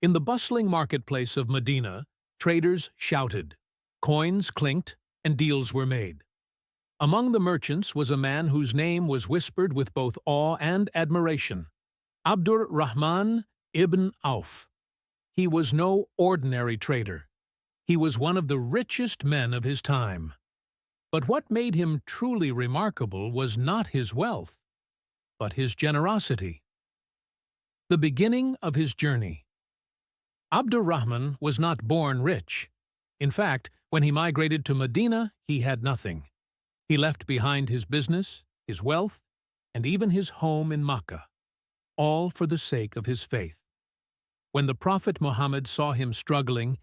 In the bustling marketplace of Medina, traders shouted, coins clinked, and deals were made. Among the merchants was a man whose name was whispered with both awe and admiration, Abdur-Rahman Ibn Awf. He was no ordinary trader. He was one of the richest men of his time. But what made him truly remarkable was not his wealth, but his generosity. The beginning of his journey. Abdur-Rahman was not born rich. In fact, when he migrated to Medina, he had nothing. He left behind his business, his wealth, and even his home in Makkah, all for the sake of his faith. When the Prophet Muhammad saw him struggling,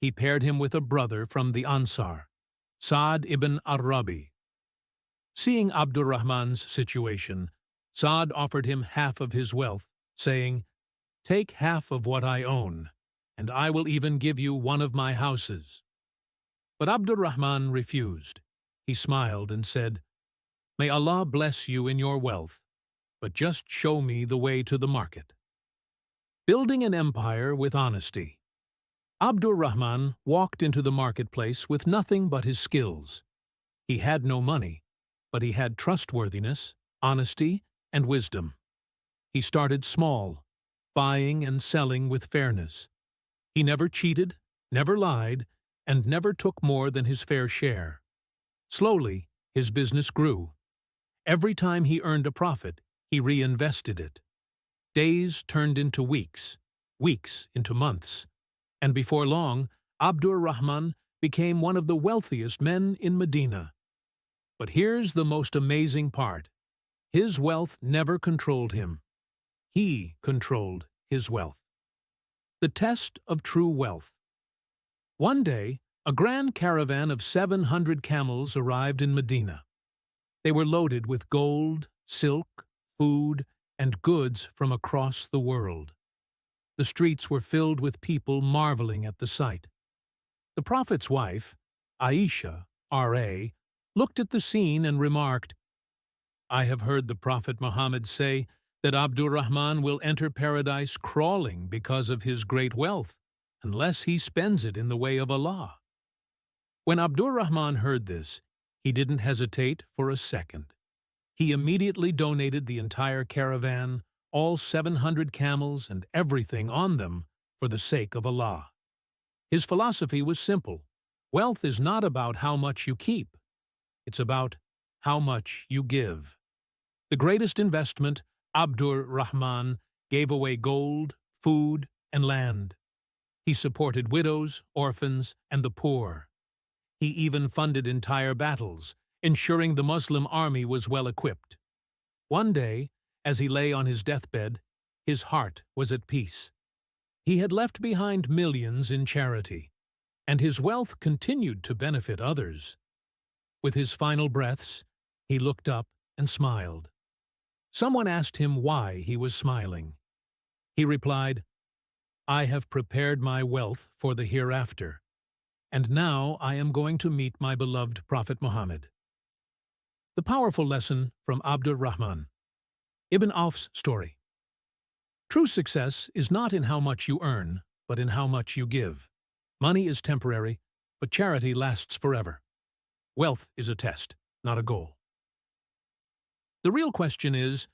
he paired him with a brother from the Ansar, Sa'd ibn Arabi. Seeing Abdur-Rahman's situation, Sa'd offered him half of his wealth, saying, "Take half of what I own, and I will even give you one of my houses." But Abdur-Rahman refused. He smiled and said, "May Allah bless you in your wealth, but just show me the way to the market." Building an empire with honesty. Abdur-Rahman walked into the marketplace with nothing but his skills. He had no money, but he had trustworthiness, honesty, and wisdom. He started small, buying and selling with fairness. He never cheated, never lied, and never took more than his fair share. Slowly, his business grew. Every time he earned a profit, he reinvested it. Days turned into weeks, weeks into months, and before long, Abdur-Rahman became one of the wealthiest men in Medina. But here's the most amazing part. His wealth never controlled him. He controlled his wealth. The test of true wealth. One day, a grand caravan of 700 camels arrived in Medina. They were loaded with gold, silk, food, and goods from across the world. The streets were filled with people marveling at the sight. The Prophet's wife, Aisha, R.A., looked at the scene and remarked, "I have heard the Prophet Muhammad say that Abdur-Rahman will enter paradise crawling because of his great wealth, unless he spends it in the way of Allah." When Abdur-Rahman heard this, he didn't hesitate for a second. He immediately donated the entire caravan, all 700 camels and everything on them, for the sake of Allah. His philosophy was simple. Wealth is not about how much you keep. It's about how much you give. The greatest investment, Abdur-Rahman gave away gold, food, and land. He supported widows, orphans, and the poor. He even funded entire battles, ensuring the Muslim army was well equipped. One day, as he lay on his deathbed, his heart was at peace. He had left behind millions in charity, and his wealth continued to benefit others. With his final breaths, he looked up and smiled. Someone asked him why he was smiling. He replied, "I have prepared my wealth for the hereafter, and now I am going to meet my beloved Prophet Muhammad." The powerful lesson from Abdur-Rahman Ibn Awf's story. True success is not in how much you earn, but in how much you give. Money is temporary, but charity lasts forever. Wealth is a test, not a goal. The real question is,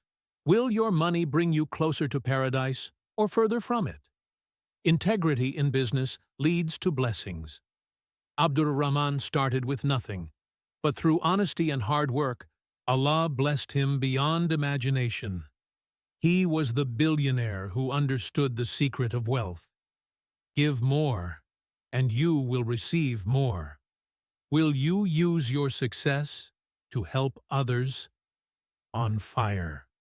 will your money bring you closer to paradise or further from it? Integrity in business leads to blessings. Abdur-Rahman started with nothing, but through honesty and hard work, Allah blessed him beyond imagination. He was the billionaire who understood the secret of wealth. Give more, and you will receive more. Will you use your success to help others on fire?